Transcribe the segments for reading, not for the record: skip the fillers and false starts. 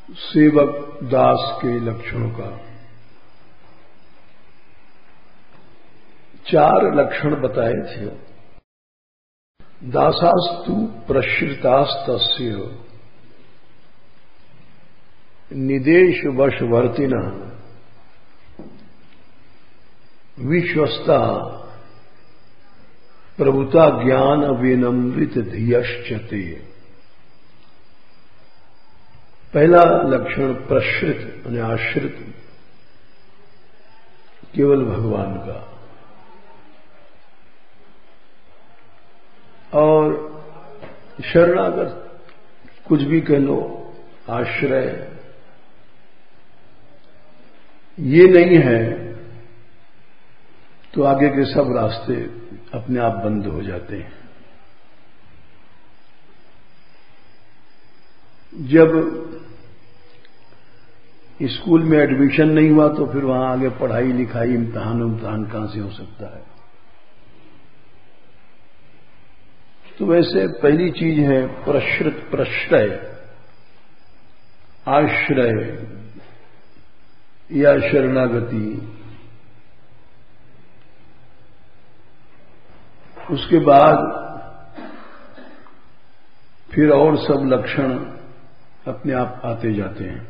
सेवक दास के लक्षणों का 4 लक्षण बताए थे। दासास्तु प्रश्रितास्तस्य निदेश वशवर्तिनः विश्वस्ता प्रभुता ज्ञान विनम्रित धियश्चते। पहला लक्षण प्रश्रित यानी आश्रित केवल भगवान का, और शरणागत कुछ भी कह लो, आश्रय ये नहीं है तो आगे के सब रास्ते अपने आप बंद हो जाते हैं। जब स्कूल में एडमिशन नहीं हुआ तो फिर वहां आगे पढ़ाई लिखाई इम्तिहान कहां से हो सकता है। तो वैसे पहली चीज है प्रश्रित प्रश्रय, आश्रय या शरणागति। उसके बाद फिर और सब लक्षण अपने आप आते जाते हैं।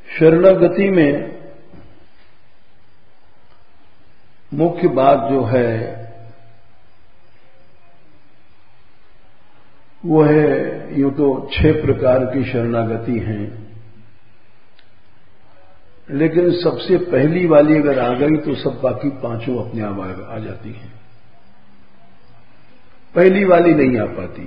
शरणागति में मुख्य बात जो है वो है, यूं तो 6 प्रकार की शरणागति हैं, लेकिन सबसे पहली वाली अगर आ गई तो सब बाकी 5 अपने आप आ जाती हैं। पहली वाली नहीं आ पाती।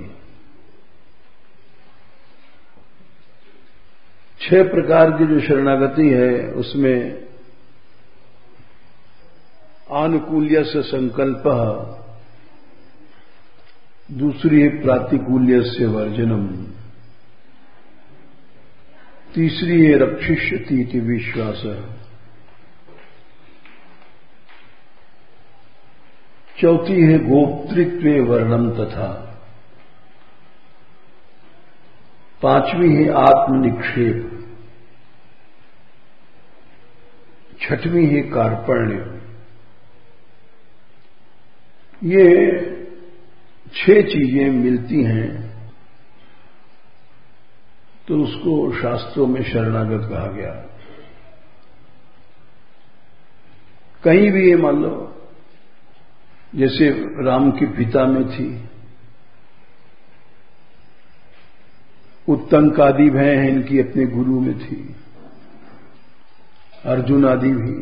6 प्रकार की जो शरणागति है उसमें आनुकूल्य से संकल्प, दूसरी है प्रातिकूल्य से वर्जनम, तीसरी है रक्षिष्यति इति विश्वास, चौथी है गोप्तृत्व वर्णम तथा, 5वीं है आत्मनिक्षेप, 6वीं है कार्पण्य। ये 6 चीजें मिलती हैं तो उसको शास्त्रों में शरणागत कहा गया। कहीं भी ये मान लो, जैसे राम के पिता में थी, उत्तंक आदि भय हैं इनकी अपने गुरु में थी, अर्जुन आदि भी,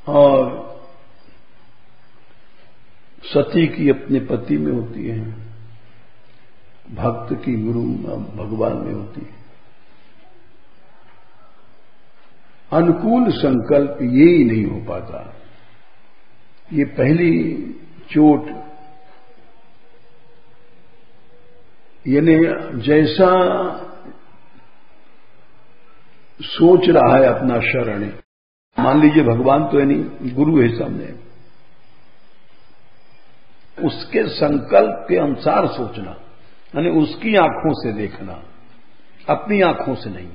और सती की अपने पति में होती है, भक्त की गुरु भगवान में होती है। अनुकूल संकल्प ये ही नहीं हो पाता। ये पहली चोट, यानी जैसा सोच रहा है अपना शरण, मान लीजिए भगवान तो है नहीं, गुरु है सामने, उसके संकल्प के अनुसार सोचना, यानी उसकी आंखों से देखना, अपनी आंखों से नहीं,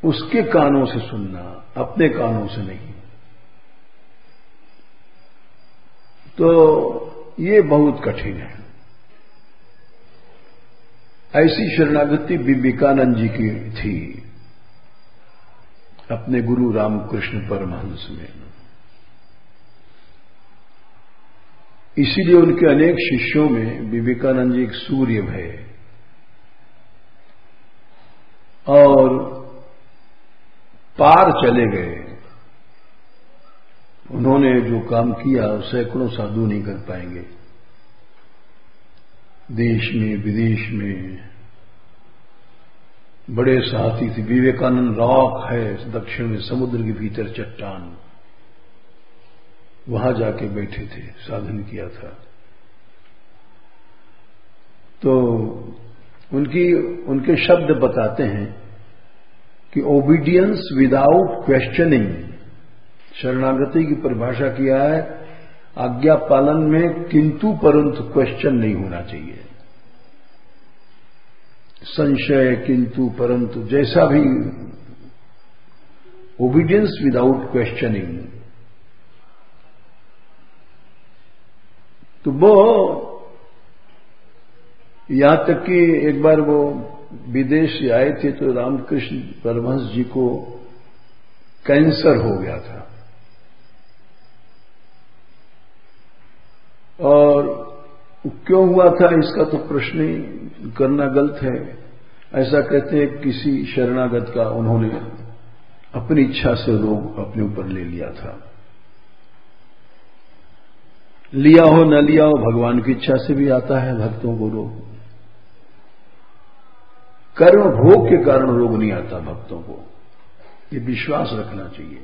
उसके कानों से सुनना, अपने कानों से नहीं। तो ये बहुत कठिन है। ऐसी शरणागति विवेकानंद जी की थी अपने गुरु रामकृष्ण परमहंस में। इसीलिए उनके अनेक शिष्यों में विवेकानंद जी एक सूर्य भय, और पार चले गए। उन्होंने जो काम किया सैकड़ों साधु नहीं कर पाएंगे। देश में विदेश में बड़े साथी थे। विवेकानंद रॉक है दक्षिण में, समुद्र के भीतर चट्टान, वहां जाके बैठे थे, साधन किया था। तो उनके शब्द बताते हैं कि ओबीडियंस विदाउट क्वेश्चनिंग, शरणागति की परिभाषा किया है आज्ञा पालन में किंतु परंतु क्वेश्चन नहीं होना चाहिए। संशय, किंतु परंतु, जैसा भी, ओबीडियंस विदाउट क्वेश्चनिंग। तो वो यहां तक कि एक बार वो विदेश से आए थे तो रामकृष्ण परमहंस जी को कैंसर हो गया था और क्यों हुआ था इसका तो प्रश्न ही करना गलत है। ऐसा कहते हैं किसी शरणागत का उन्होंने अपनी इच्छा से रोग अपने ऊपर ले लिया था। लिया हो न लिया हो, भगवान की इच्छा से भी आता है भक्तों को रोग। कर्म भोग के कारण रोग नहीं आता भक्तों को, ये विश्वास रखना चाहिए।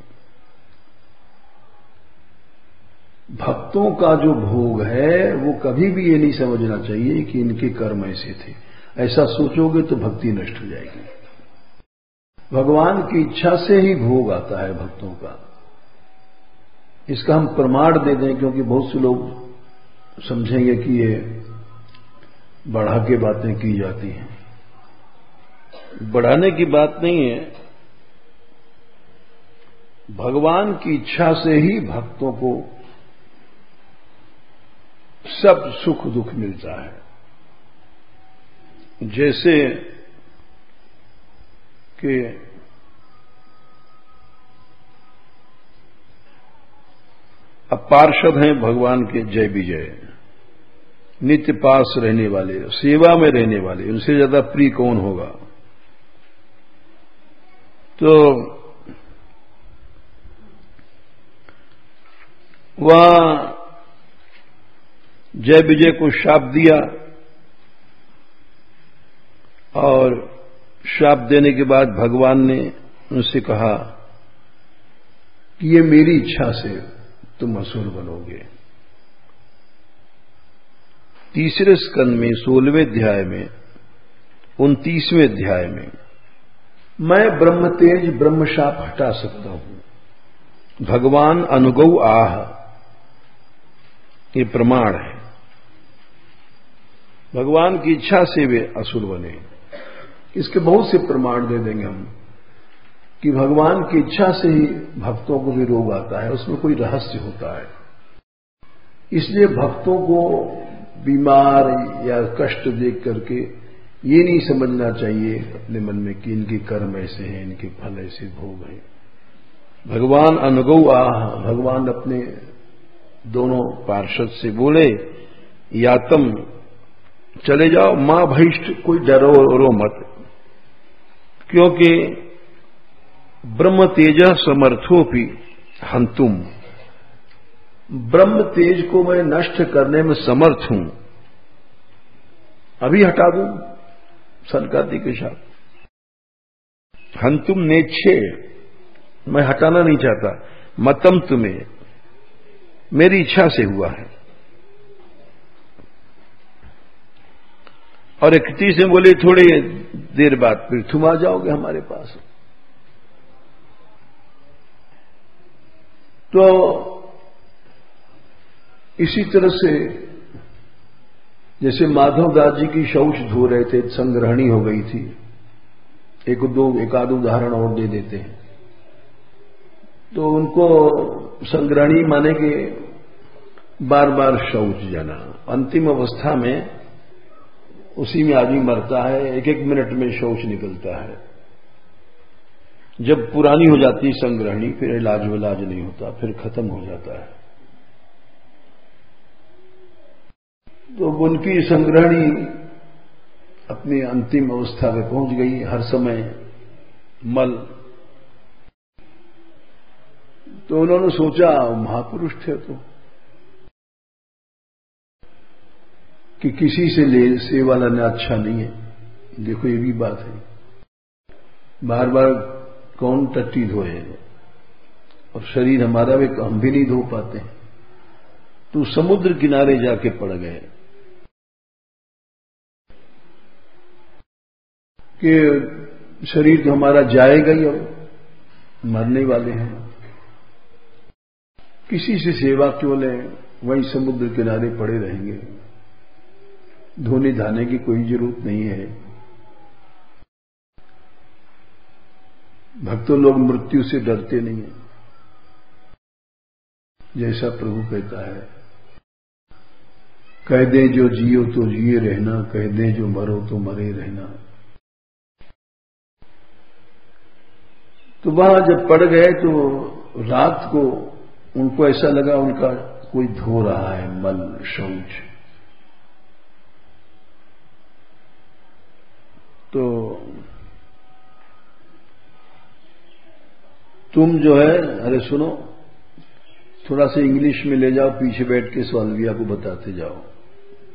भक्तों का जो भोग है वो कभी भी ये नहीं समझना चाहिए कि इनके कर्म ऐसे थे। ऐसा सोचोगे तो भक्ति नष्ट हो जाएगी। भगवान की इच्छा से ही भोग आता है भक्तों का। इसका हम प्रमाण दे दें, क्योंकि बहुत से लोग समझेंगे कि ये बढ़ा के बातें की जाती हैं। बढ़ाने की बात नहीं है, भगवान की इच्छा से ही भक्तों को सब सुख दुख मिलता है। जैसे कि अब पार्षद हैं भगवान के जय विजय, नित्य पास रहने वाले, सेवा में रहने वाले, उनसे ज्यादा प्रिय कौन होगा। तो वह जय विजय को शाप दिया और शाप देने के बाद भगवान ने उनसे कहा कि ये मेरी इच्छा से तुम असुर बनोगे। तीसरे स्कंद में 16वें अध्याय में 29वें अध्याय में मैं ब्रह्म तेज ब्रह्म शाप हटा सकता हूं, भगवान अनुगौ आह, ये प्रमाण है। भगवान की इच्छा से वे असुर बने। इसके बहुत से प्रमाण दे देंगे हम कि भगवान की इच्छा से ही भक्तों को भी रोग आता है, उसमें कोई रहस्य होता है। इसलिए भक्तों को बीमार या कष्ट देख करके ये नहीं समझना चाहिए अपने मन में कि इनके कर्म ऐसे हैं, इनके फल ऐसे भोग हैं। भगवान अनुगौ आह, भगवान अपने दोनों पार्षद से बोले या तुम चले जाओ, मां भैष्ट, कोई डरो मत, क्योंकि ब्रह्म तेज समर्थोपि हंतुम, ब्रह्म तेज को मैं नष्ट करने में समर्थ हूं, अभी हटा दूं सनकादि के साथ। हंतुम नेच्छे, मैं हटाना नहीं चाहता, मतम तुम्हें, मेरी इच्छा से हुआ है। और 31 में बोले थोड़ी देर बाद फिर तुम आ जाओगे हमारे पास। तो इसी तरह से जैसे माधव दास जी की शौच धो रहे थे, संग्रहणी हो गई थी, एक आध उदाहरण और दे देते हैं। तो उनको संग्रहणी माने कि बार बार शौच जाना, अंतिम अवस्था में उसी में आदमी मरता है, एक एक मिनट में शौच निकलता है। जब पुरानी हो जाती है संग्रहणी, फिर इलाज विलाज नहीं होता, फिर खत्म हो जाता है। तो उनकी संग्रहणी अपनी अंतिम अवस्था में पहुंच गई, हर समय मल। तो उन्होंने सोचा महापुरुष थे तो कि किसी से सेवा लेना अच्छा नहीं है। देखो ये भी बात है, बार बार कौन टट्टी धोए, और शरीर हमारा भी हम भी नहीं धो पाते। तो समुद्र किनारे जाके पड़ गए कि शरीर तो हमारा जाएगा ही, अब मरने वाले हैं, किसी से सेवा क्यों लें, वहीं समुद्र किनारे पड़े रहेंगे, धोने धाने की कोई जरूरत नहीं है। भक्तों लोग मृत्यु से डरते नहीं है, जैसा प्रभु कहता है, कह दे जो जियो तो जिए रहना, कह दे जो मरो तो मरे रहना। तो वहां जब पड़ गए तो रात को उनको ऐसा लगा उनका कोई धो रहा है मल शौच। तो तुम जो है, अरे सुनो, थोड़ा सा इंग्लिश में ले जाओ, पीछे बैठ के सैल्विया को बताते जाओ,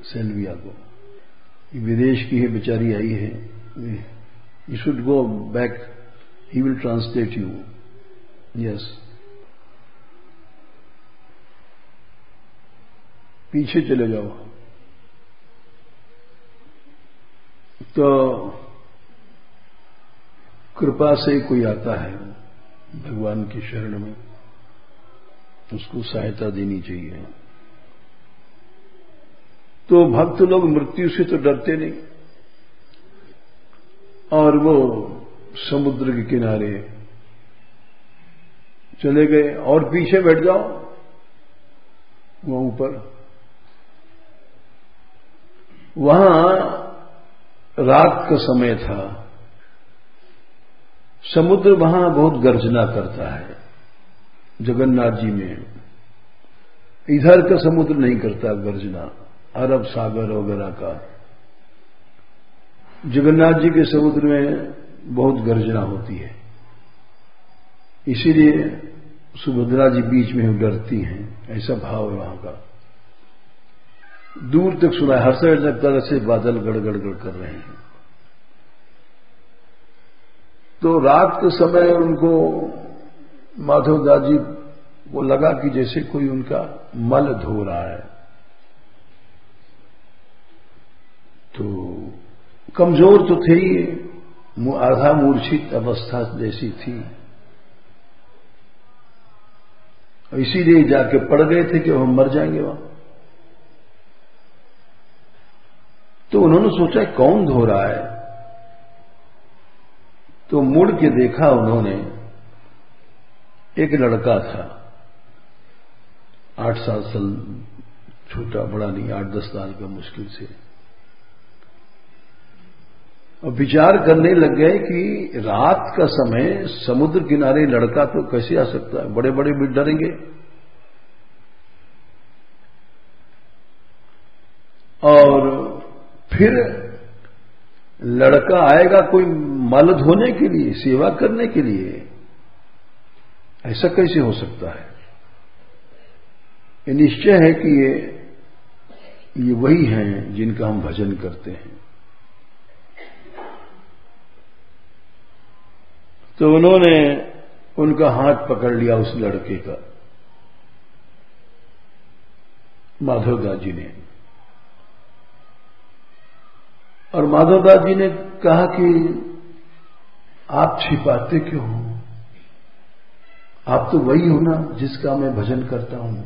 सैल्विया को, ये विदेश की है, बेचारी आई है, you should go back, he will translate you. Yes, पीछे चले जाओ। तो कृपा से कोई आता है भगवान की शरण में, उसको सहायता देनी चाहिए। तो भक्त लोग मृत्यु से तो डरते नहीं, और वो समुद्र के किनारे चले गए। और पीछे बैठ जाओ, वो ऊपर, वहां रात का समय था, समुद्र वहां बहुत गर्जना करता है। जगन्नाथ जी में इधर का समुद्र नहीं करता गर्जना, अरब सागर वगैरह का। जगन्नाथ जी के समुद्र में बहुत गर्जना होती है, इसीलिए सुभद्रा जी बीच में डरती हैं, ऐसा भाव है वहां का। दूर तक सुना है, हर तरह से बादल गड़गड़ कर रहे हैं। तो रात के समय उनको माधवदास जी को लगा कि जैसे कोई उनका मल धो रहा है। तो कमजोर तो थे ही, आधा मूर्छित अवस्था जैसी थी, इसीलिए जाके पड़ गए थे कि हम मर जाएंगे वहां। तो उन्होंने सोचा कौन धो रहा है, तो मुड़ के देखा उन्होंने, एक लड़का था, 8-7 साल, छोटा बड़ा नहीं, 8-10 साल का मुश्किल से। और विचार करने लग गए कि रात का समय समुद्र किनारे लड़का तो कैसे आ सकता है, बड़े बड़े भी डरेंगे। और फिर लड़का आएगा कोई मल धोने के लिए, सेवा करने के लिए, ऐसा कैसे हो सकता है। ये निश्चय है कि ये वही हैं जिनका हम भजन करते हैं। तो उन्होंने उनका हाथ पकड़ लिया उस लड़के का, माधवदास जी ने। और माधवदास जी ने कहा कि आप छिपाते क्यों हो, आप तो वही हो ना जिसका मैं भजन करता हूं।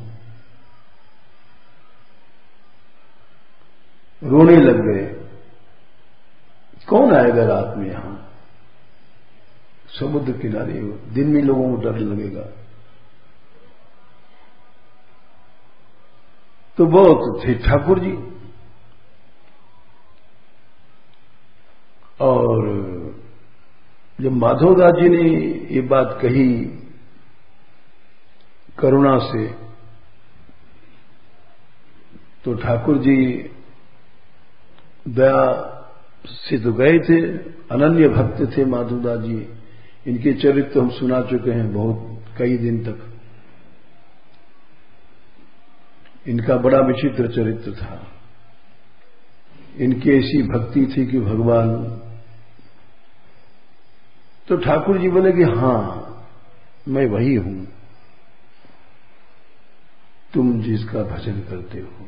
रोने लग गए, कौन आएगा रात में यहां समुद्र किनारे, दिन में लोगों को डर लगेगा। तो बहुत थे ठाकुर जी, और जब माधवदास जी ने ये बात कही करुणा से, तो ठाकुर जी दया से तो गए थे, अनन्य भक्त थे माधवदास जी। इनके चरित्र हम सुना चुके हैं बहुत, कई दिन तक। इनका बड़ा विचित्र चरित्र था। इनकी ऐसी भक्ति थी कि भगवान, तो ठाकुर जी बोले कि हां मैं वही हूं तुम जिसका भजन करते हो,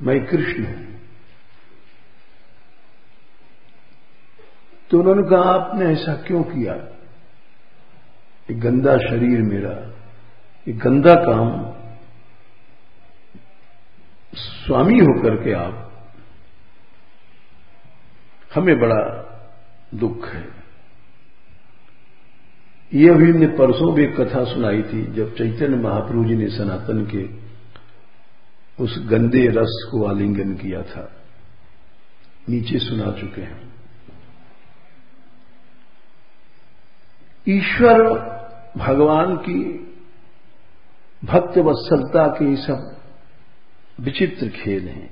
मैं कृष्ण हूं। तो उन्होंने कहा आपने ऐसा क्यों किया, ये गंदा शरीर मेरा, ये गंदा काम स्वामी होकर के आप, हमें बड़ा दुख है। ये अभी हमने परसों भी एक कथा सुनाई थी, जब चैतन्य महाप्रभु जी ने सनातन के उस गंदे रस को आलिंगन किया था, नीचे सुना चुके हैं। ईश्वर भगवान की भक्त वत्सलता के ये सब विचित्र खेल हैं,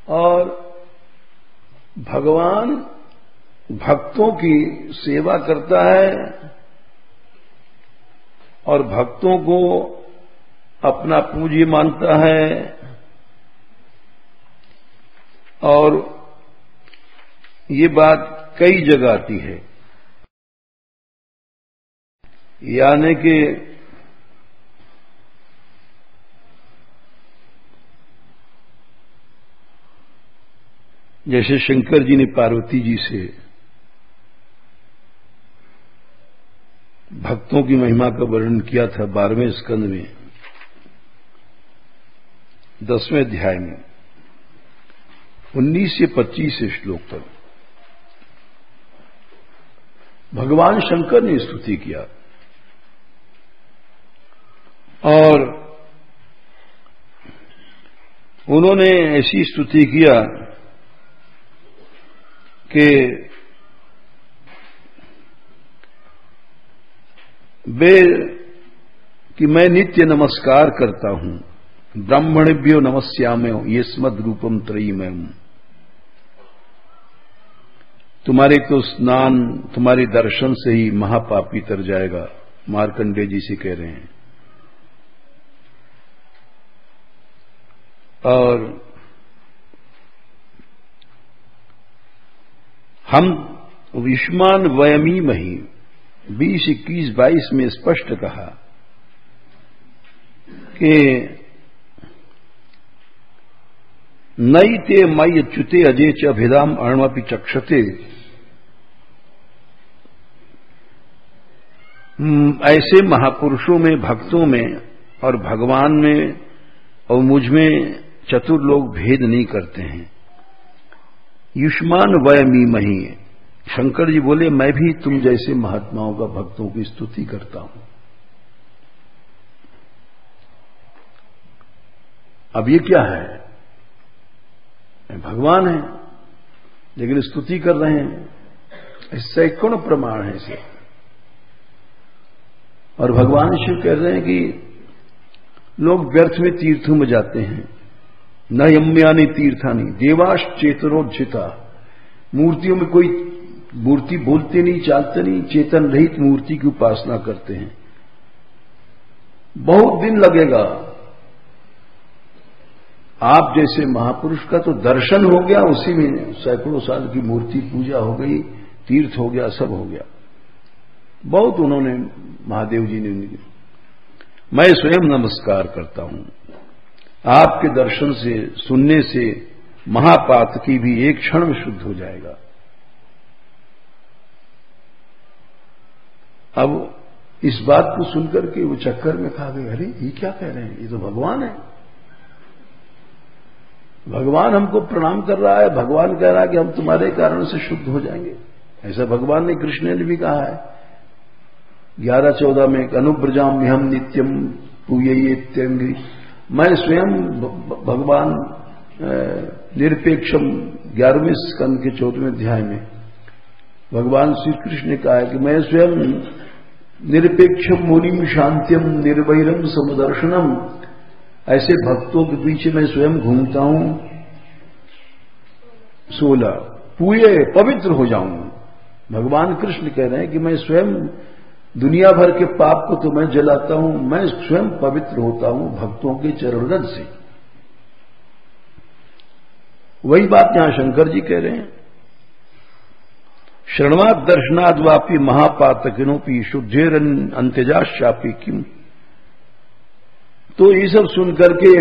और भगवान भक्तों की सेवा करता है और भक्तों को अपना पूज्य मानता है, और ये बात कई जगह आती है, यानी कि जैसे शंकर जी ने पार्वती जी से भक्तों की महिमा का वर्णन किया था 12वें स्कंद में 10वें अध्याय में 19 से 25 श्लोक तक भगवान शंकर ने स्तुति किया, और उन्होंने ऐसी स्तुति किया कि मैं नित्य नमस्कार करता हूं, ब्राह्मणेभ्यो नमस्यामि यस्मद् रूपम त्रयीमयम्। तुम्हारे तो स्नान, तुम्हारे दर्शन से ही महापापी तर जाएगा, मार्कंडेय जी से कह रहे हैं। और हम विष्मान वयमीमहि 20, 21, 22 में स्पष्ट कहा कि नैते मयि च्युते अजे च अभिधाम अणमपि चक्षते। ऐसे महापुरुषों में, भक्तों में और भगवान में और मुझ में चतुर लोग भेद नहीं करते हैं। युष्मान वयमीमहि, शंकर जी बोले मैं भी तुम जैसे महात्माओं का, भक्तों की स्तुति करता हूं। अब ये क्या है? भगवान है लेकिन स्तुति कर रहे हैं, सैकड़ों प्रमाण है इसे। और भगवान शिव कह रहे हैं कि लोग व्यर्थ में तीर्थों में जाते हैं, न यम्यानि तीर्थानि देवाश्चेतनोज्झिता। मूर्तियों में कोई मूर्ति बोलते नहीं, चालते नहीं, चेतन रहित मूर्ति की उपासना करते हैं। बहुत दिन लगेगा। आप जैसे महापुरुष का तो दर्शन हो गया, उसी में सैकड़ों साल की मूर्ति पूजा हो गई, तीर्थ हो गया, सब हो गया। बहुत उन्होंने, महादेव जी ने, मैं स्वयं नमस्कार करता हूं। आपके दर्शन से, सुनने से महापात की भी एक क्षण में शुद्ध हो जाएगा। अब इस बात को सुनकर के वो चक्कर में खा गए, अरे ये क्या कह रहे हैं, ये तो भगवान है। भगवान हमको प्रणाम कर रहा है, भगवान कह रहा है कि हम तुम्हारे कारण से शुद्ध हो जाएंगे। ऐसा भगवान ने, कृष्ण ने भी कहा है 11-14 में, अनुब्रजाम हम नित्यम पूयेत्यंगी। मैं स्वयं भगवान निरपेक्षम 11वें स्कंद के 14वें अध्याय में भगवान श्री कृष्ण ने कहा है कि मैं स्वयं निरपेक्षम मुनिम शांत्यम निर्वैरम समदर्शनम। ऐसे भक्तों के पीछे मैं स्वयं घूमता हूं। 16 पूये, पवित्र हो जाऊं। भगवान कृष्ण कह रहे हैं कि मैं स्वयं दुनिया भर के पाप को तो मैं जलाता हूं, मैं स्वयं पवित्र होता हूं भक्तों के चरण रज से। वही बात यहां शंकर जी कह रहे हैं, शरणवाद दर्शनाद वापी महापातकिनोपि शुद्धेरन अंत्यजाशापी किम। तो ये सब सुनकर के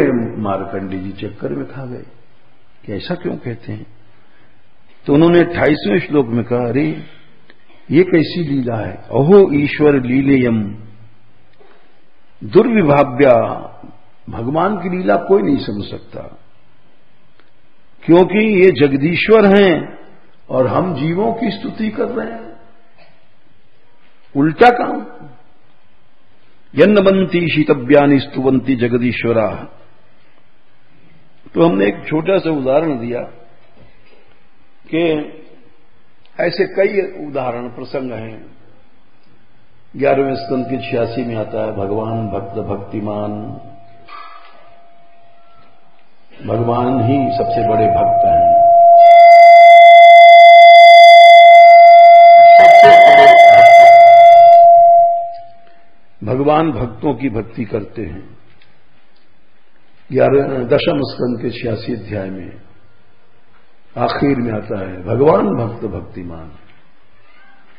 मार्कंडेय जी चक्कर में खा गए कि ऐसा क्यों कहते हैं। तो उन्होंने 28वें श्लोक में कहा, अरे ये कैसी लीला है, अहो ईश्वर लीलेयम दुर्विभाव्या भगवान की लीला कोई नहीं समझ सकता, क्योंकि ये जगदीश्वर हैं और हम जीवों की स्तुति कर रहे हैं। उल्टा काम। यन्नवंती शीतव्यानि स्तुवंती जगदीश्वरा। तो हमने एक छोटा सा उदाहरण दिया कि ऐसे कई उदाहरण प्रसंग हैं। 11वें स्कंद के 86 में आता है, भगवान भक्त भक्तिमान। भगवान ही सबसे बड़े भक्त हैं। भगवान भक्तों की भक्ति करते हैं। 10वें स्कंद के 86 अध्याय में आखिर में आता है, भगवान भक्त भक्तिमान।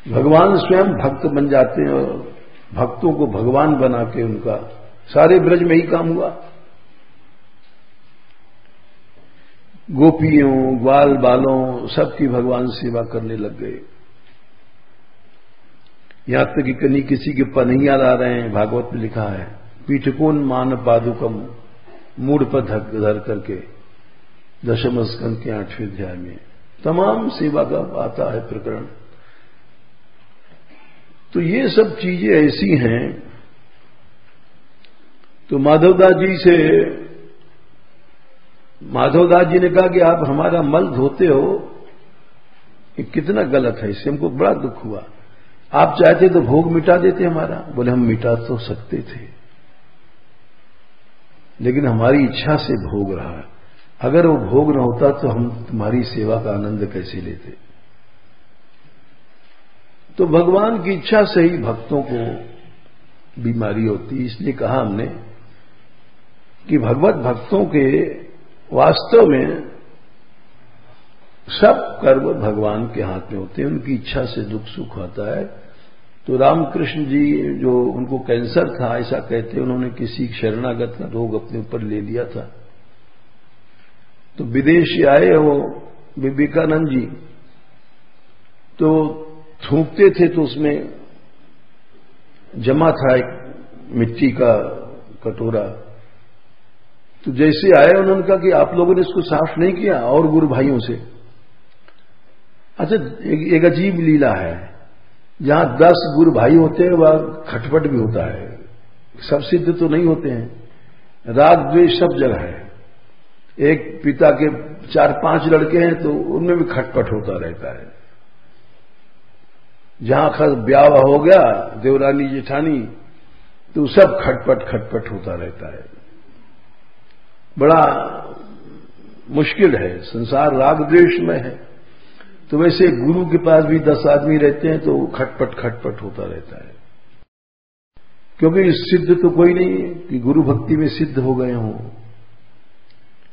भगवान स्वयं भक्त बन जाते हैं और भक्तों को भगवान बना के उनका सारे ब्रज में ही काम हुआ। गोपियों ग्वाल बालों सबकी भगवान सेवा करने लग गए। यहां तक कि कहीं किसी के पनैया ला रहे हैं, भागवत में लिखा है, पीठकोन मान पादुकम, मूड पर धर करके 10वें स्कंद के 8वें अध्याय में तमाम सेवा का आता है प्रकरण। तो ये सब चीजें ऐसी हैं। तो माधवदास जी ने कहा कि आप हमारा मल धोते हो, ये कितना गलत है, इससे हमको बड़ा दुख हुआ। आप चाहते तो भोग मिटा देते हमारा। बोले हम मिटा तो सकते थे, लेकिन हमारी इच्छा से भोग रहा। अगर वो भोग न होता तो हम तुम्हारी सेवा का आनंद कैसे लेते। तो भगवान की इच्छा से ही भक्तों को बीमारी होती। इसलिए कहा हमने कि भगवत भक्तों के वास्तव में सब कर्म भगवान के हाथ में होते हैं। उनकी इच्छा से दुख सुख होता है। तो रामकृष्ण जी जो उनको कैंसर था ऐसा कहते, उन्होंने किसी शरणागत का रोग अपने ऊपर ले लिया था। तो विदेश से आए वो विवेकानंद जी, तो थूकते थे तो उसमें जमा था एक मिट्टी का कटोरा। तो जैसे आए उन्होंने कहा कि आप लोगों ने इसको साफ नहीं किया, और गुरु भाइयों से। अच्छा, एक अजीब लीला है, जहां 10 गुरु भाई होते हैं वहां खटपट भी होता है। सब सिद्ध तो नहीं होते हैं, राग द्वेष सब जगह है। एक पिता के 4-5 लड़के हैं तो उनमें भी खटपट होता रहता है। जहां खस ब्याह हो गया देवरानी जेठानी, तो सब खटपट होता रहता है। बड़ा मुश्किल है, संसार राग द्वेष में है। तो वैसे गुरु के पास भी 10 आदमी रहते हैं तो खटपट होता रहता है, क्योंकि सिद्ध तो कोई नहीं है कि गुरु भक्ति में सिद्ध हो गए हों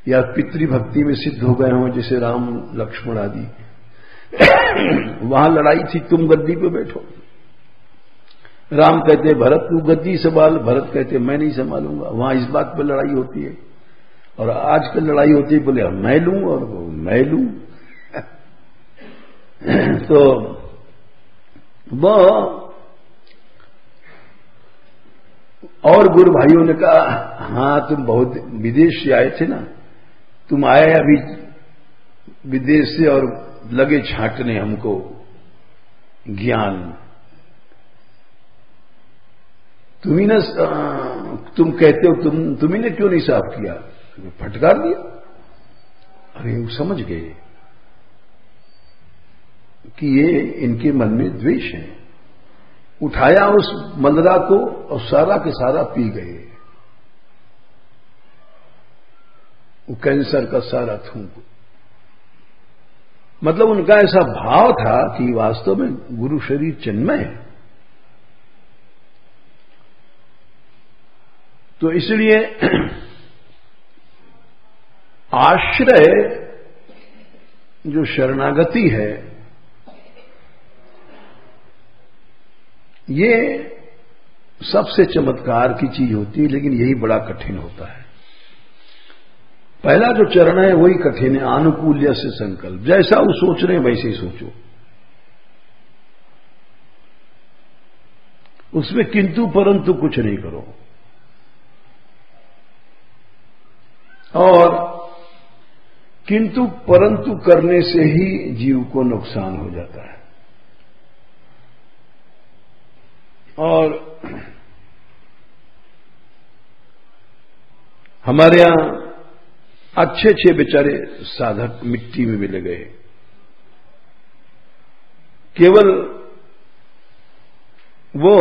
या पितृभक्ति में सिद्ध हो गए हों, जैसे राम लक्ष्मण आदि। वहां लड़ाई थी, तुम गद्दी पे बैठो। राम कहते भरत तू गद्दी संभाल, भरत कहते मैं नहीं संभालूंगा। वहां इस बात पर लड़ाई होती है। और आजकल लड़ाई होती है, बोले मैं लूं और मैं लूं। तो वो और गुरु भाइयों ने कहा, हां तुम बहुत विदेश से आए थे ना, तुम आए अभी विदेश से और लगे छांटने हमको ज्ञान। तुम्ही ने तुम कहते हो तुम्ही ने क्यों नहीं साफ किया, फटकार दिया। अरे वो समझ गए कि ये इनके मन में द्वेष है। उठाया उस मलरा को और सारा के सारा पी गए, वो कैंसर का सारा थूक। मतलब उनका ऐसा भाव था कि वास्तव में गुरु शरीर चिन्मय है। तो इसलिए आश्रय जो शरणागति है, ये सबसे चमत्कार की चीज होती है, लेकिन यही बड़ा कठिन होता है। पहला जो चरण है वही कठिन है, आनुकूल्य से संकल्प। जैसा वो सोच रहे हैं वैसे ही सोचो, उसमें किंतु परंतु कुछ नहीं करो। और किंतु परंतु करने से ही जीव को नुकसान हो जाता है। और हमारे यहां अच्छे अच्छे बेचारे साधक मिट्टी में मिल गए, केवल वो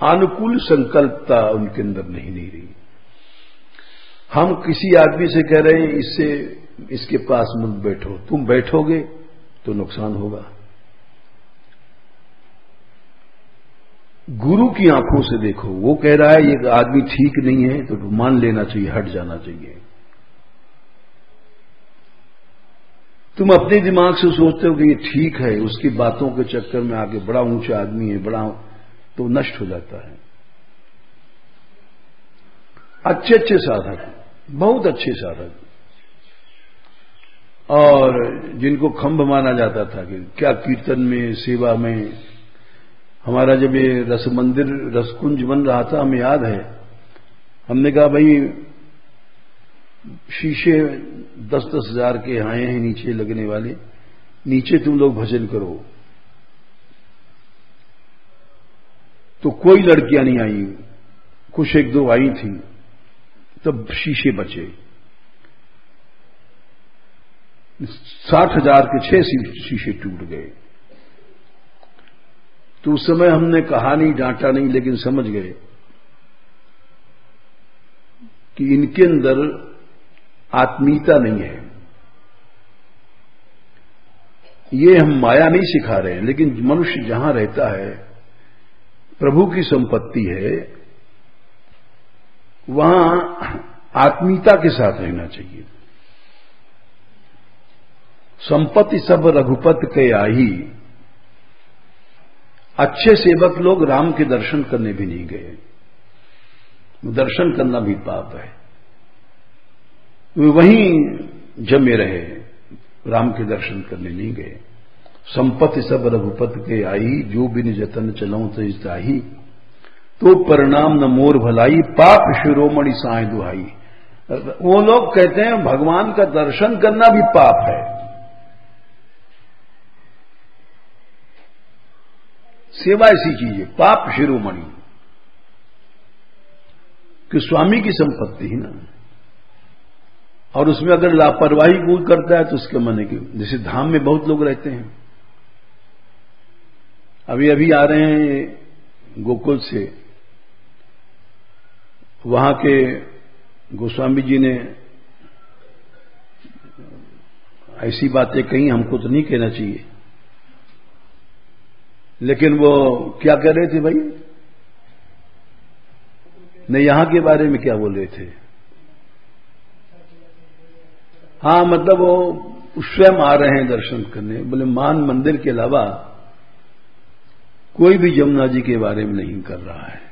अनुकूल संकल्पता उनके अंदर नहीं रही। हम किसी आदमी से कह रहे हैं इससे इसके पास मत बैठो, तुम बैठोगे तो नुकसान होगा। गुरु की आंखों से देखो, वो कह रहा है ये आदमी ठीक नहीं है तो मान लेना चाहिए, हट जाना चाहिए। तुम अपने दिमाग से सोचते हो कि ये ठीक है, उसकी बातों के चक्कर में आगे बड़ा ऊंचा आदमी है, बड़ा, तो नष्ट हो जाता है। अच्छे अच्छे साधक, बहुत अच्छे साधक, और जिनको खंभ माना जाता था कि क्या कीर्तन में, सेवा में। हमारा जब ये रस मंदिर, रसकुंज बन रहा था, हमें याद है, हमने कहा भाई शीशे 10-10 हजार के आए हैं नीचे लगने वाले, नीचे तुम लोग भजन करो। तो कोई लड़कियां नहीं आई, कुछ एक दो आई थी, तब शीशे बचे। 60,000 के 6 शीशे टूट गए। तो उस समय हमने कहा नहीं, डांटा नहीं, लेकिन समझ गए कि इनके अंदर आत्मीयता नहीं है। ये हम माया नहीं सिखा रहे हैं, लेकिन मनुष्य जहां रहता है, प्रभु की संपत्ति है, वहां आत्मीयता के साथ रहना चाहिए। संपत्ति सब रघुपत के आई। अच्छे सेवक लोग राम के दर्शन करने भी नहीं गए, दर्शन करना भी पाप है। वे वहीं जमे रहे, राम के दर्शन करने नहीं गए। संपत्ति सब रघुपत के आई, जो बिन जतन चलऊं ताही, तो परिणाम न मोर भलाई, पाप शिरोमणि साए दुहाई। वो लोग कहते हैं भगवान का दर्शन करना भी पाप है। सेवा ऐसी चीज है, पाप शिरोमणि, कि स्वामी की संपत्ति है ना, और उसमें अगर लापरवाही कोई करता है तो उसके मन की, जैसे धाम में बहुत लोग रहते हैं। अभी अभी आ रहे हैं गोकुल से, वहां के गोस्वामी जी ने ऐसी बातें कही, हमको तो नहीं कहना चाहिए, लेकिन वो क्या कह रहे थे भाई, नहीं यहां के बारे में क्या बोल रहे थे? हाँ, मतलब वो स्वयं आ रहे हैं दर्शन करने, बोले मान मंदिर के अलावा कोई भी जमुना जी के बारे में नहीं कर रहा है।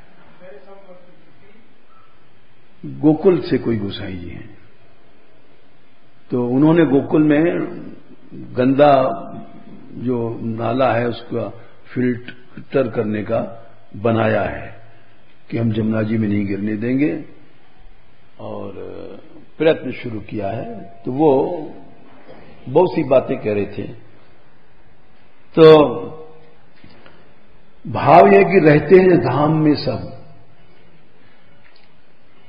गोकुल से कोई गोसाई जी हैं, तो उन्होंने गोकुल में गंदा जो नाला है उसका फिल्टर करने का बनाया है कि हम जमुना जी में नहीं गिरने देंगे, और प्रयत्न शुरू किया है। तो वो बहुत सी बातें कह रहे थे। तो भाव यह कि रहते हैं धाम में सब,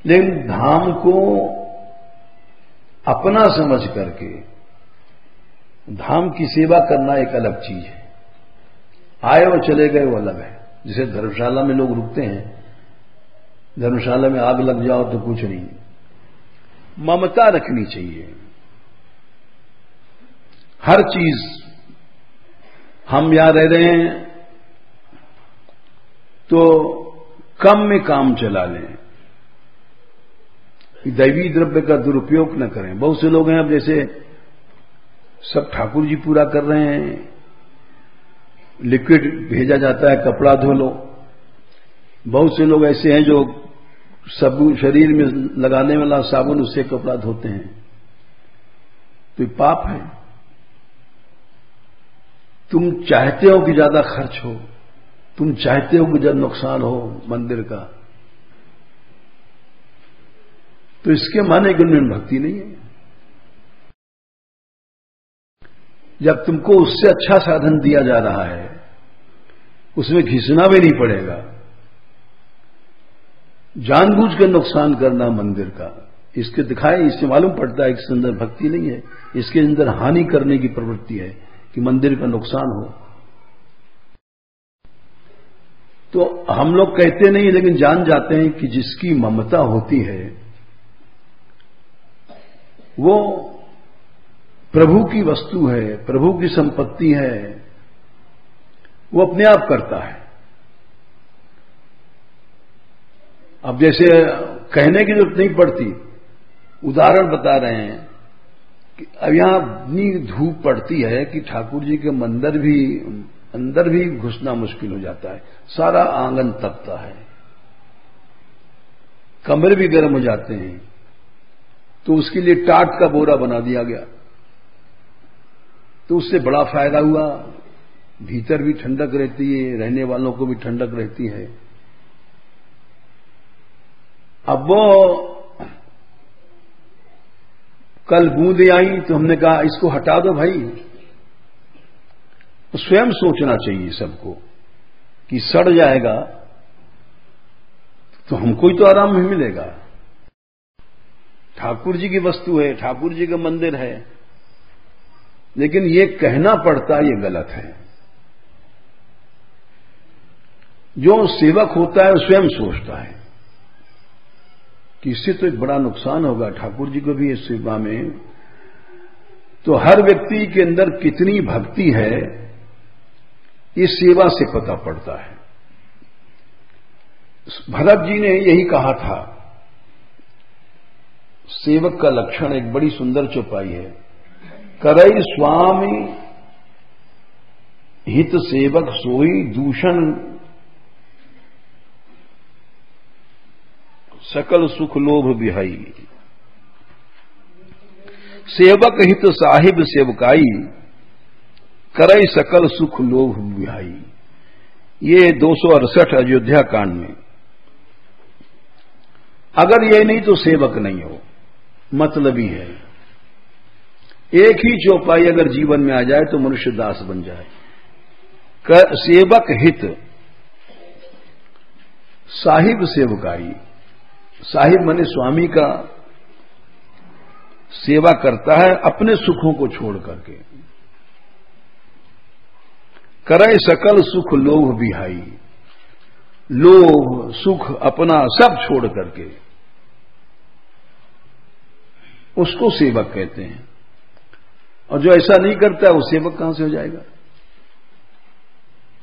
लेकिन धाम को अपना समझ करके धाम की सेवा करना एक अलग चीज है। आए और चले गए वो अलग है। जैसे धर्मशाला में लोग रुकते हैं, धर्मशाला में आग लग जाओ तो कुछ नहीं, ममता रखनी चाहिए। हर चीज, हम यहां रह रहे हैं तो कम में काम चला लें, दैवी द्रव्य का दुरुपयोग न करें। बहुत से लोग हैं, अब जैसे सब ठाकुर जी पूरा कर रहे हैं, लिक्विड भेजा जाता है, कपड़ा धो लो। बहुत से लोग ऐसे हैं जो सब शरीर में लगाने वाला साबुन, उससे कपड़ा धोते हैं, तो ये पाप है। तुम चाहते हो कि ज्यादा खर्च हो, तुम चाहते हो कि जब नुकसान हो मंदिर का, तो इसके माने कि उनमें भक्ति नहीं है। जब तुमको उससे अच्छा साधन दिया जा रहा है, उसमें घिसना भी नहीं पड़ेगा, जानबूझ के नुकसान करना मंदिर का, इसके दिखाए, इससे मालूम पड़ता है कि इसके अंदर भक्ति नहीं है, इसके अंदर हानि करने की प्रवृत्ति है कि मंदिर का नुकसान हो। तो हम लोग कहते नहीं, लेकिन जान जाते हैं कि जिसकी ममता होती है वो प्रभु की वस्तु है, प्रभु की संपत्ति है, वो अपने आप करता है। अब जैसे कहने की जरूरत नहीं पड़ती, उदाहरण बता रहे हैं कि अब यहां इतनी धूप पड़ती है कि ठाकुर जी के अंदर भी घुसना मुश्किल हो जाता है, सारा आंगन तपता है, कमरे भी गर्म हो जाते हैं। तो उसके लिए टाट का बोरा बना दिया गया, तो उससे बड़ा फायदा हुआ, भीतर भी ठंडक रहती है, रहने वालों को भी ठंडक रहती है। अब वो कल बूंदें आई तो हमने कहा इसको हटा दो भाई। तो स्वयं सोचना चाहिए सबको कि सड़ जाएगा तो हमको ही तो आराम नहीं मिलेगा। ठाकुर जी की वस्तु है, ठाकुर जी का मंदिर है, लेकिन ये कहना पड़ता ये गलत है। जो सेवक होता है स्वयं सोचता है कि इससे तो एक बड़ा नुकसान होगा ठाकुर जी को भी इस सेवा में। तो हर व्यक्ति के अंदर कितनी भक्ति है इस सेवा से पता पड़ता है। भरत जी ने यही कहा था, सेवक का लक्षण एक बड़ी सुंदर चौपाई है, करई स्वामी हित सेवक सोई दूषण सकल सुख लोभ बिहाई। सेवक हित साहिब सेवकाई करई सकल सुख लोभ बिहाई। ये 268 अयोध्या कांड में। अगर ये नहीं तो सेवक नहीं हो, मतलब ही है। एक ही चौपाई अगर जीवन में आ जाए तो मनुष्य दास बन जाए। सेवक हित साहिब सेवकाई, साहिब माने स्वामी का सेवा करता है अपने सुखों को छोड़ करके। करे सकल सुख लोभ बिहाई, लोभ सुख अपना सब छोड़ करके, उसको सेवक कहते हैं। और जो ऐसा नहीं करता वो सेवक कहां से हो जाएगा?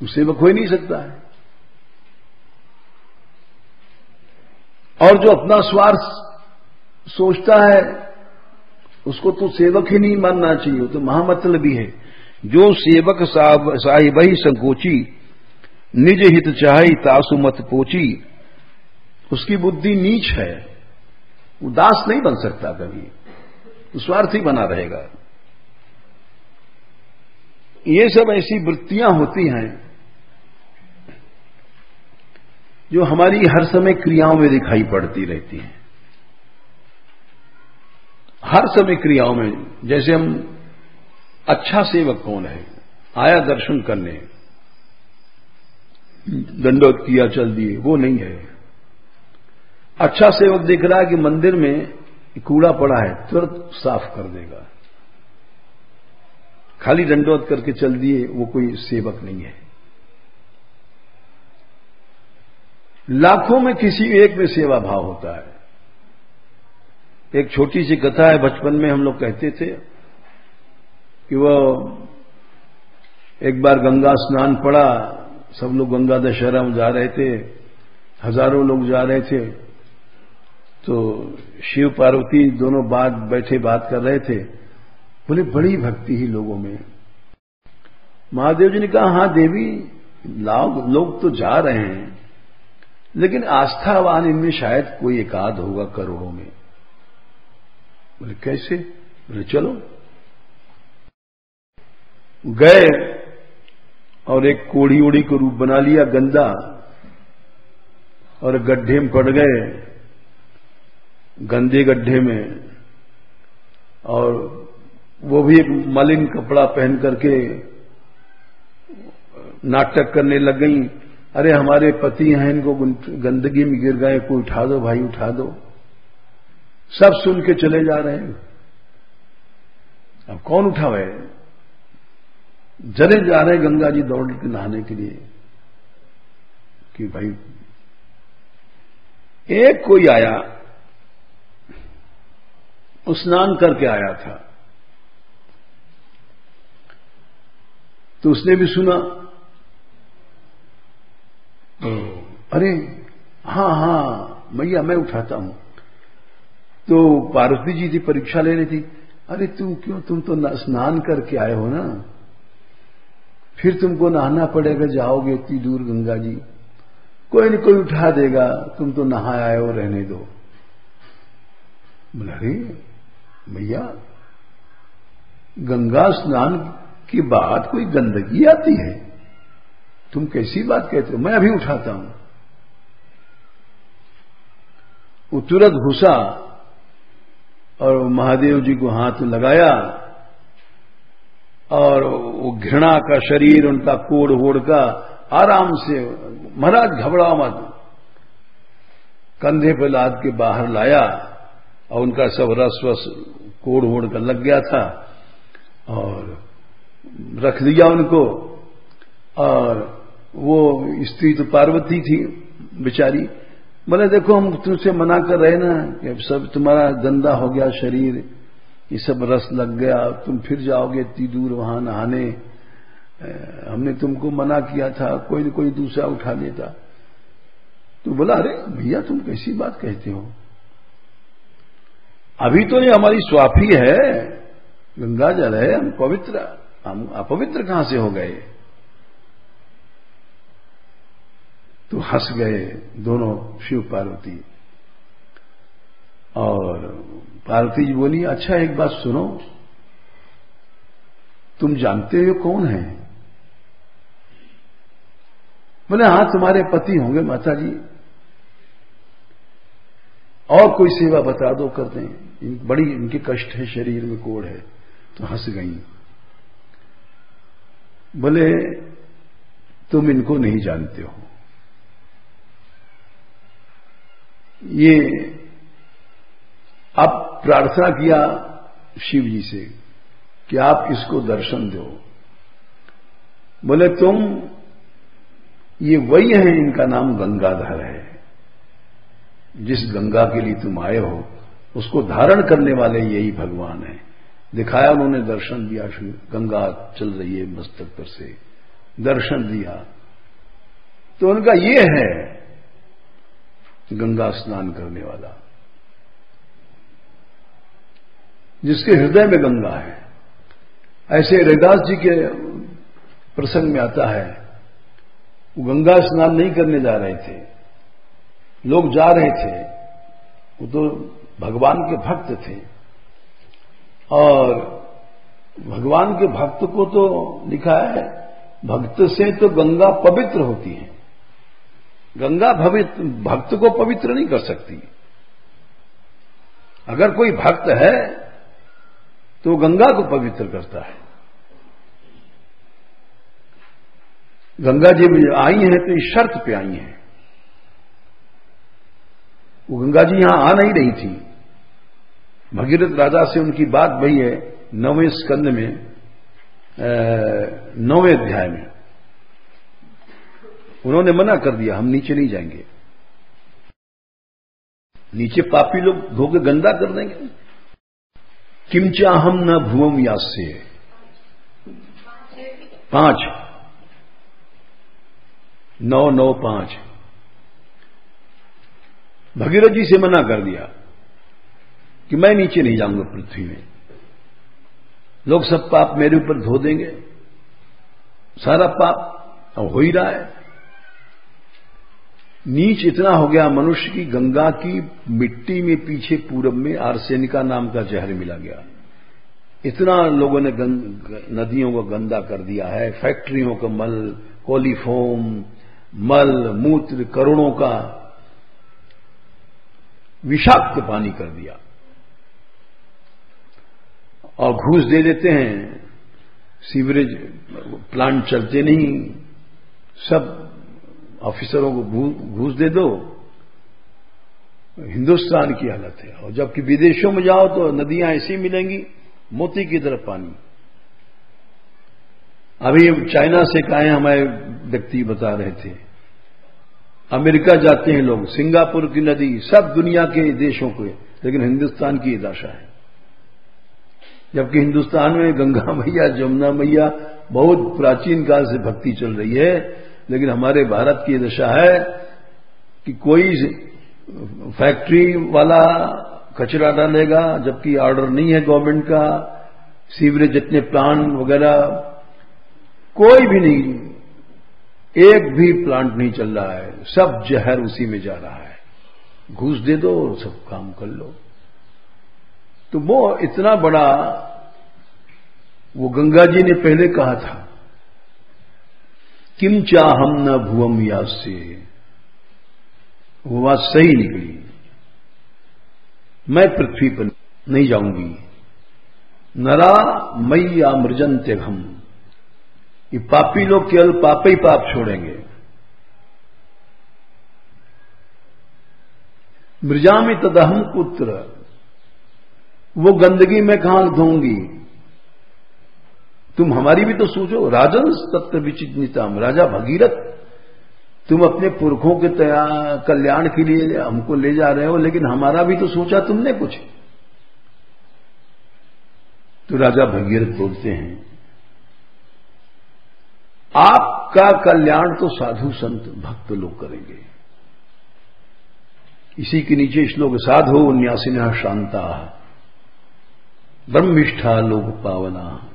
वो सेवक हो ही नहीं सकता है। और जो अपना स्वार्थ सोचता है उसको तो सेवक ही नहीं मानना चाहिए, वो तो महामतलबी है। जो सेवक साहिब ही संकोची, निज हित चाही तासु मत पोची, उसकी बुद्धि नीच है, वो दास नहीं बन सकता कभी, वो स्वार्थी बना रहेगा। ये सब ऐसी वृत्तियां होती हैं जो हमारी हर समय क्रियाओं में दिखाई पड़ती रहती हैं, हर समय क्रियाओं में। जैसे हम अच्छा सेवक कौन है? आया दर्शन करने, दंडोत किया चल दिए, वो नहीं है। अच्छा सेवक देख रहा है कि मंदिर में कूड़ा पड़ा है, तुरंत साफ कर देगा। खाली दंडोत करके चल दिए, वो कोई सेवक नहीं है। लाखों में किसी एक में सेवा भाव होता है। एक छोटी सी कथा है, बचपन में हम लोग कहते थे कि वो एक बार गंगा स्नान पड़ा, सब लोग गंगा दशहरा में जा रहे थे, हजारों लोग जा रहे थे। तो शिव पार्वती दोनों बैठे बात कर रहे थे। बोले बड़ी भक्ति ही लोगों में। महादेव जी ने कहा, हां देवी, लोग तो जा रहे हैं, लेकिन आस्थावान इनमें शायद कोई एकाध होगा करोड़ों में। बोले कैसे? बोले चलो। गए और एक कोढ़ी ओढ़ी को रूप बना लिया गंदा, और गड्ढे में पड़ गए गंदे गड्ढे में, और वो भी एक मलिन कपड़ा पहन करके नाटक करने लग गई, अरे हमारे पति हैं, इनको गंदगी में गिर गए, कोई उठा दो भाई, उठा दो। सब सुन के चले जा रहे हैं। अब कौन उठावे? चले जा रहे गंगा जी दौड़ के नहाने के लिए कि भाई, एक कोई आया, स्नान करके आया था, तो उसने भी सुना, अरे हाँ हाँ मैया मैं उठाता हूं। तो पार्वती जी थी, परीक्षा ले रही थी, अरे तुम तो स्नान करके आए हो ना, फिर तुमको नहाना पड़ेगा, जाओगे इतनी दूर गंगा जी, कोई न कोई उठा देगा, तुम तो नहा आए हो, रहने दो। बोला, अरे भैया, गंगा स्नान की बात कोई गंदगी आती है? तुम कैसी बात कहते हो? मैं अभी उठाता हूं। वो तुरंत घुसा और महादेव जी को हाथ लगाया, और वो घृणा का शरीर उनका कोड़ होड़ का आराम से, महाराज घबराओ मत, कंधे पर लाद के बाहर लाया, और उनका सब रस वस कोड़ होड़ का लग गया था, और रख दिया उनको। और वो स्त्री तो पार्वती थी बेचारी, बोले देखो हम तुमसे मना कर रहे ना कि सब तुम्हारा गंदा हो गया शरीर, ये सब रस लग गया, तुम फिर जाओगे इतनी दूर वहां नहाने, हमने तुमको मना किया था, कोई न कोई दूसरा उठा लेता। तो बोला, अरे भैया तुम कैसी बात कहते हो? अभी तो ये हमारी स्वाफी है, गंगा जल है, हम पवित्र, हम अपवित्र कहां से हो गए? तो हंस गए दोनों शिव पार्वती। और पार्वती जी बोली, अच्छा एक बात सुनो, तुम जानते हो कौन है? बोले, हाँ तुम्हारे पति होंगे माता जी, और कोई सेवा बता दो, कर दें, बड़ी इनके कष्ट है, शरीर में कोड़ है। तो हंस गई। बोले, तुम इनको नहीं जानते हो, ये अब प्रार्थना किया शिव जी से कि आप इसको दर्शन दो। बोले, तुम, ये वही है, इनका नाम गंगाधर है, जिस गंगा के लिए तुम आए हो उसको धारण करने वाले यही भगवान है। दिखाया उन्होंने, दर्शन दिया, गंगा चल रही है मस्तक पर से, दर्शन दिया। तो उनका ये है गंगा स्नान करने वाला, जिसके हृदय में गंगा है। ऐसे रविदास जी के प्रसंग में आता है, वो गंगा स्नान नहीं करने जा रहे थे, लोग जा रहे थे, वो तो भगवान के भक्त थे, और भगवान के भक्त को तो लिखा है, भक्त से तो गंगा पवित्र होती है, गंगा भक्त को पवित्र नहीं कर सकती। अगर कोई भक्त है तो गंगा को पवित्र करता है। गंगा जी में आई हैं तो इस शर्त पे आई हैं, वो गंगा जी यहां आ नहीं रही थी। भगीरथ राजा से उनकी बात भई है 9वें स्कंद में, 9वें अध्याय में। उन्होंने मना कर दिया, हम नीचे नहीं जाएंगे, नीचे पापी लोग धोके गंदा कर देंगे। किंचा हम न भुवम यास्य 5 9:9:5 भगीरथ जी से मना कर दिया कि मैं नीचे नहीं जाऊंगा पृथ्वी में, लोग सब पाप मेरे ऊपर धो देंगे, सारा पाप अब हो ही रहा है। नीच इतना हो गया मनुष्य की, गंगा की मिट्टी में पीछे पूरब में आर्सेनिका नाम का जहर मिला गया। इतना लोगों ने नदियों को गंदा कर दिया है, फैक्ट्रियों का मल, कोलीफोम, मल मूत्र करोड़ों का, विषाक्त पानी कर दिया और घूस दे देते हैं। सीवरेज प्लांट चलते नहीं, सब ऑफिसरों को घूस दे दो। हिंदुस्तान की हालत है। और जबकि विदेशों में जाओ तो नदियां ऐसी मिलेंगी मोती की तरफ पानी। अभी चाइना से कहे हमारे व्यक्ति बता रहे थे, अमेरिका जाते हैं लोग, सिंगापुर की नदी, सब दुनिया के देशों के, लेकिन हिंदुस्तान की दशा है। जबकि हिंदुस्तान में गंगा मैया, जमुना मैया बहुत प्राचीन काल से भक्ति चल रही है, लेकिन हमारे भारत की दशा है कि कोई फैक्ट्री वाला कचरा डालेगा, जबकि ऑर्डर नहीं है गवर्नमेंट का। सीवरेज जितने प्लांट वगैरह कोई भी नहीं, एक भी प्लांट नहीं चल रहा है, सब जहर उसी में जा रहा है। घूस दे दो और सब काम कर लो। तो वो इतना बड़ा, वो गंगा जी ने पहले कहा था, किम चाहम न भुवम यास्य, वो बात सही निकली। मैं पृथ्वी पर नहीं जाऊंगी। नरा मैया मृजंत्यघम, ये पापी लोग केवल पाप ही पाप छोड़ेंगे। मृजामि तदहम पुत्र, वो गंदगी में कहां धोऊंगी। तुम हमारी भी तो सोचो। राजन तत्व विचिन्निताम, राजा भगीरथ, तुम अपने पुरखों के कल्याण के लिए हमको ले जा रहे हो, लेकिन हमारा भी तो सोचा तुमने कुछ। तो राजा भगीरथ बोलते हैं, आपका कल्याण तो साधु संत भक्त लोग करेंगे। इसी के नीचे श्लोक, साधो न्यासिना शांता ब्रह्मिष्ठा लोक पावना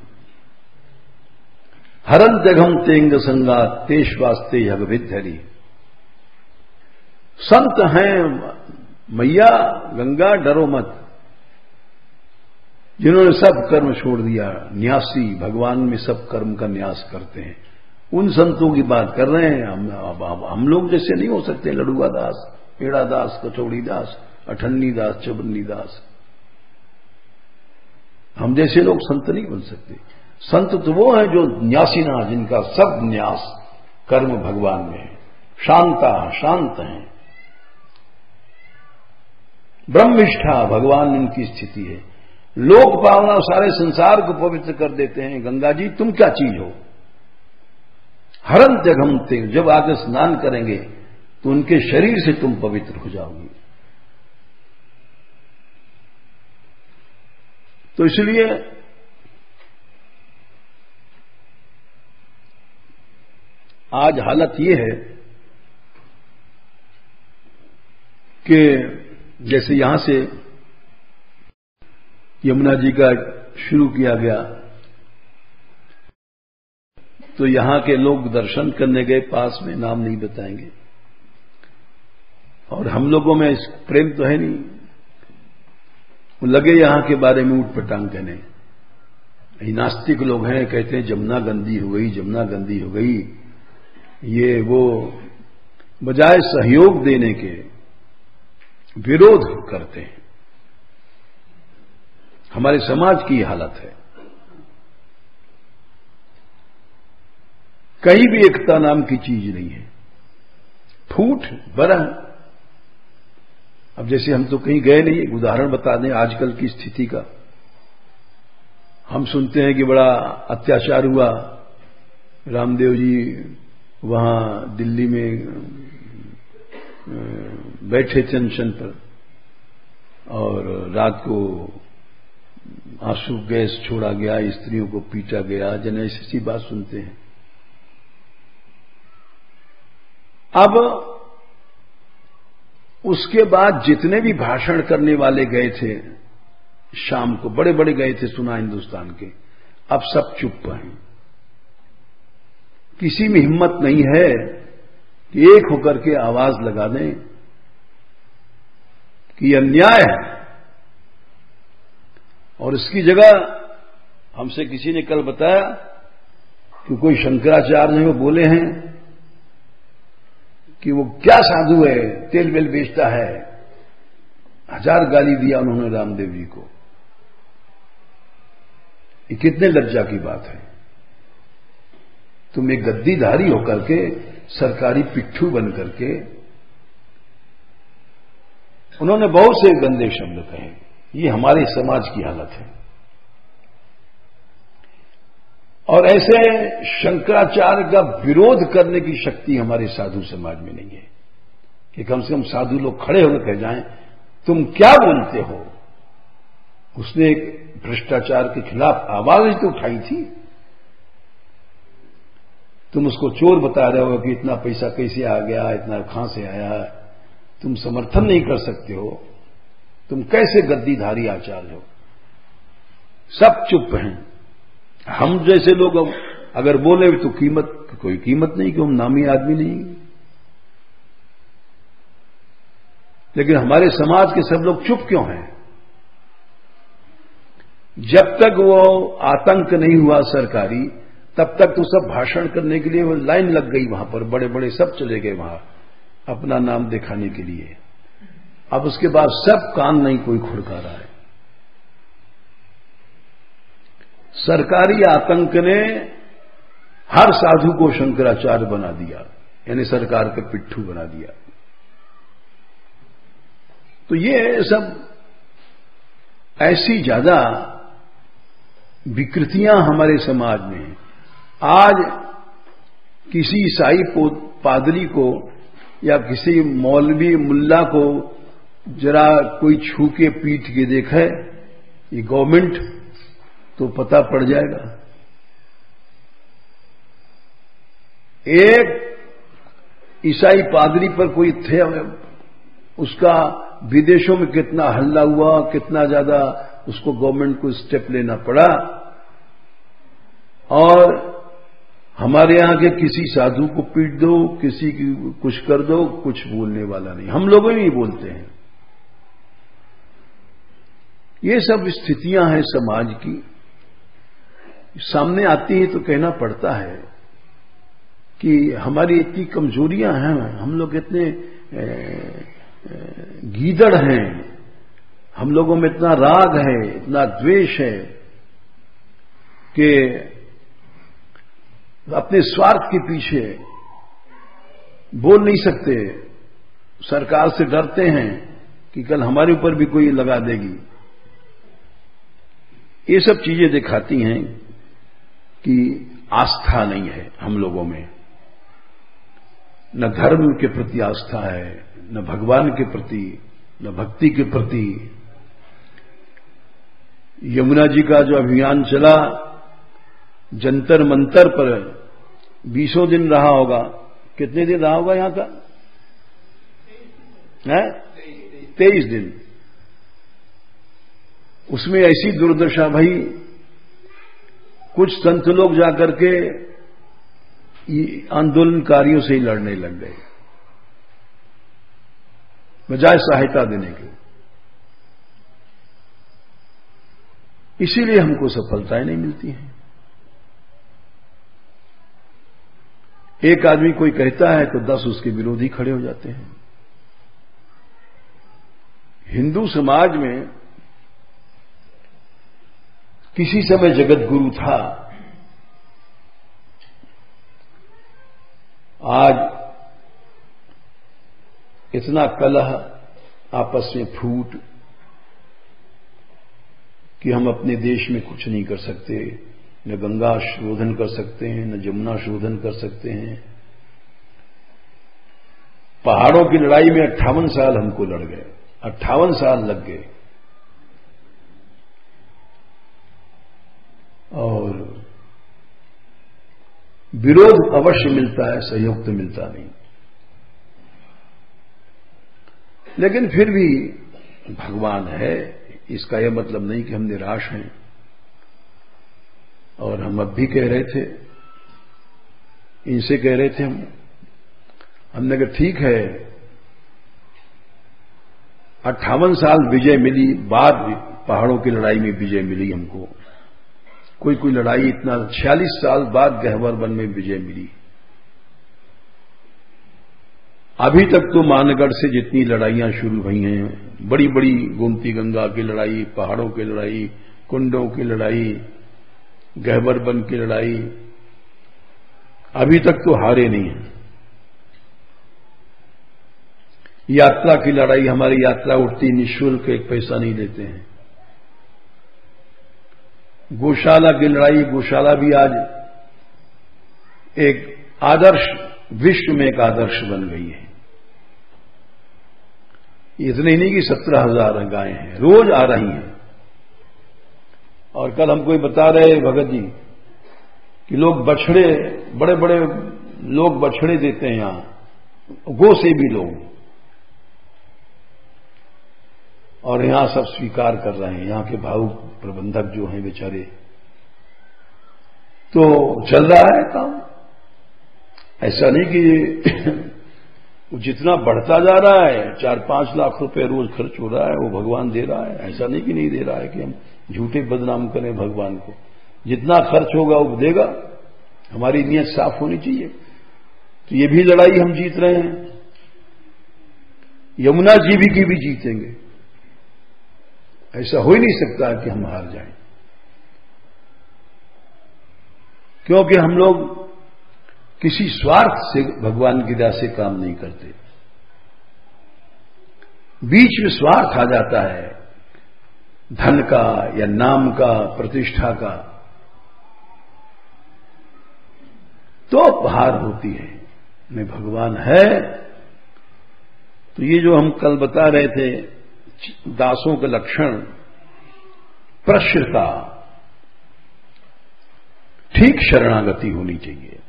हरन जघम तेंग संगा तेष्वास्ते यज्ञविद्धरी। संत हैं मैया गंगा, डरो मत, जिन्होंने सब कर्म छोड़ दिया। न्यासी, भगवान में सब कर्म का न्यास करते हैं, उन संतों की बात कर रहे हैं। हम लोग जैसे नहीं हो सकते, लड़ुआ दास, पेड़ा दास, कचौड़ी दास, अठन्नी दास, चबन्नी दास। हम जैसे लोग संत नहीं बन सकते। संत तो वो है जो न्यासीना, जिनका सब न्यास कर्म भगवान में है। शांता, शांत हैं। ब्रह्मिष्ठा, भगवान इनकी स्थिति है। लोक पावना, सारे संसार को पवित्र कर देते हैं। गंगा जी तुम क्या चीज हो। हरन जघमते, जब आगे स्नान करेंगे तो उनके शरीर से तुम पवित्र हो जाओगी। तो इसलिए आज हालत ये है कि जैसे यहां से यमुना जी का शुरू किया गया, तो यहां के लोग दर्शन करने गए, पास में, नाम नहीं बताएंगे। और हम लोगों में इस प्रेम तो है नहीं, वो लगे यहां के बारे में उठपटांग कहने। नास्तिक लोग हैं, कहते हैं जमुना गंदी हो गई, जमुना गंदी हो गई। ये वो बजाय सहयोग देने के विरोध करते हैं। हमारे समाज की हालत है, कहीं भी एकता नाम की चीज नहीं है, फूट बरह। अब जैसे हम तो कहीं गए नहीं, एक उदाहरण बता दें आजकल की स्थिति का। हम सुनते हैं कि बड़ा अत्याचार हुआ, रामदेव जी वहां दिल्ली में बैठे थे अनशन पर, और रात को आंसू गैस छोड़ा गया, स्त्रियों को पीटा गया, जन ऐसी बात सुनते हैं। अब उसके बाद जितने भी भाषण करने वाले गए थे शाम को, बड़े बड़े गए थे सुना हिंदुस्तान के, अब सब चुप हैं। किसी में हिम्मत नहीं है कि एक होकर के आवाज लगा दें कि अन्याय है। और इसकी जगह हमसे किसी ने कल बताया कि कोई शंकराचार्य वो बोले हैं कि वो क्या साधु है, तेल वेल बेचता है, 1000 गाली दिया उन्होंने रामदेव जी को। ये कितने लज्जा की बात है। तुम एक गद्दीधारी होकर के, सरकारी पिट्ठू बन करके, उन्होंने बहुत से गंदे शब्द कहे। ये हमारे समाज की हालत है। और ऐसे शंकराचार्य का विरोध करने की शक्ति हमारे साधु समाज में नहीं है कि कम से कम साधु लोग खड़े होकर कह जाएं, तुम क्या बोलते हो। उसने एक भ्रष्टाचार के खिलाफ आवाज तो उठाई थी। तुम उसको चोर बता रहे हो कि इतना पैसा कैसे आ गया, इतना कहां से आया। तुम समर्थन नहीं कर सकते हो। तुम कैसे गद्दीधारी आचार्य हो। सब चुप हैं। हम जैसे लोग अगर बोले तो कोई कीमत नहीं कि हम नामी आदमी नहीं। लेकिन हमारे समाज के सब लोग चुप क्यों हैं। जब तक वो आतंक नहीं हुआ सरकारी, तब तक तो सब भाषण करने के लिए वो लाइन लग गई। वहां पर बड़े बड़े सब चले गए वहां अपना नाम दिखाने के लिए। अब उसके बाद सब कान नहीं कोई खुड़का रहा है। सरकारी आतंक ने हर साधु को शंकराचार्य बना दिया, यानी सरकार के पिट्ठू बना दिया। तो ये सब ऐसी ज्यादा विकृतियां हमारे समाज में। आज किसी ईसाई पादरी को या किसी मौलवी मुल्ला को जरा कोई छू के पीट के देखे ये गवर्नमेंट, तो पता पड़ जाएगा। एक ईसाई पादरी पर कोई थे, उसका विदेशों में कितना हल्ला हुआ, कितना ज्यादा उसको गवर्नमेंट को स्टेप लेना पड़ा। और हमारे यहां के किसी साधु को पीट दो, किसी की कुछ कर दो, कुछ बोलने वाला नहीं। हम लोग ही बोलते हैं। ये सब स्थितियां हैं समाज की, सामने आती है तो कहना पड़ता है कि हमारी इतनी कमजोरियां हैं, हम लोग इतने गीदड़ हैं, हम लोगों में इतना राग है, इतना द्वेष है कि अपने स्वार्थ के पीछे बोल नहीं सकते। सरकार से डरते हैं कि कल हमारे ऊपर भी कोई लगा देगी। ये सब चीजें दिखाती हैं कि आस्था नहीं है हम लोगों में। न धर्म के प्रति आस्था है, न भगवान के प्रति, न भक्ति के प्रति। यमुना जी का जो अभियान चला, जंतर मंतर पर 20 दिन रहा होगा। कितने दिन रहा होगा यहां का? 23 दिन। उसमें ऐसी दुर्दशा भई, कुछ संत लोग जाकर के आंदोलनकारियों से ही लड़ने लग गए बजाय सहायता देने के। इसीलिए हमको सफलताएं नहीं मिलती हैं। एक आदमी कोई कहता है तो 10 उसके विरोधी खड़े हो जाते हैं। हिंदू समाज में किसी समय जगत गुरु था, आज इतना कलह, आपस में फूट कि हम अपने देश में कुछ नहीं कर सकते। न गंगा शोधन कर सकते हैं, न जमुना शोधन कर सकते हैं। पहाड़ों की लड़ाई में 58 साल हमको लड़ गए, 58 साल लग गए। और विरोध अवश्य मिलता है, सहयोग तो मिलता नहीं। लेकिन फिर भी भगवान है, इसका यह मतलब नहीं कि हम निराश हैं। और हम अब भी कह रहे थे, इनसे कह रहे थे हमने कहा ठीक है, 58 साल विजय मिली, बाद पहाड़ों की लड़ाई में विजय मिली हमको। कोई लड़ाई इतना 46 साल बाद गहवर वन में विजय मिली। अभी तक तो मानगढ़ से जितनी लड़ाइयां शुरू हुई हैं, बड़ी बड़ी गोमती गंगा की लड़ाई, पहाड़ों की लड़ाई, कुंडों की लड़ाई, गहबर बन की लड़ाई, अभी तक तो हारे नहीं हैं। यात्रा की लड़ाई, हमारी यात्रा उठती निःशुल्क, एक पैसा नहीं देते हैं। गौशाला की लड़ाई, गौशाला भी आज एक आदर्श, विश्व में एक आदर्श बन गई है। इतने ही नहीं कि 17,000 गायें हैं, रोज आ रही हैं। और कल हमको बता रहे भगत जी कि लोग बछड़े, बड़े बड़े लोग बछड़े देते हैं यहां, गो से भी लोग, और यहां सब स्वीकार कर रहे हैं। यहां के भावुक प्रबंधक जो हैं बेचारे, तो चल रहा है काम। ऐसा नहीं कि जितना बढ़ता जा रहा है, 4-5 लाख रुपए रोज खर्च हो रहा है, वो भगवान दे रहा है। ऐसा नहीं कि नहीं दे रहा है, कि हम झूठे बदनाम करें भगवान को। जितना खर्च होगा वो देगा, हमारी नीयत साफ होनी चाहिए। तो ये भी लड़ाई हम जीत रहे हैं, यमुना जी भी की भी जीतेंगे। ऐसा हो ही नहीं सकता कि हम हार जाएं, क्योंकि हम लोग किसी स्वार्थ से भगवान की दया से काम नहीं करते। बीच में स्वार्थ आ जाता है, धन का या नाम का, प्रतिष्ठा का, तो हार होती है। में भगवान है तो ये जो हम कल बता रहे थे दासों के लक्षण, प्रश्रता, ठीक शरणागति होनी चाहिए।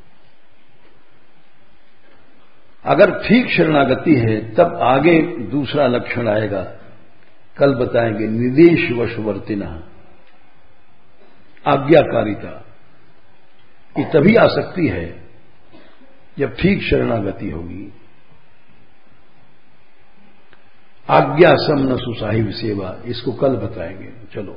अगर ठीक शरणागति है तब आगे दूसरा लक्षण आएगा, कल बताएंगे, निदेश वशवर्तिना, आज्ञाकारिता। ये तभी आ सकती है जब ठीक शरणागति होगी। आज्ञा समन सुसाहिब सेवा, इसको कल बताएंगे। चलो।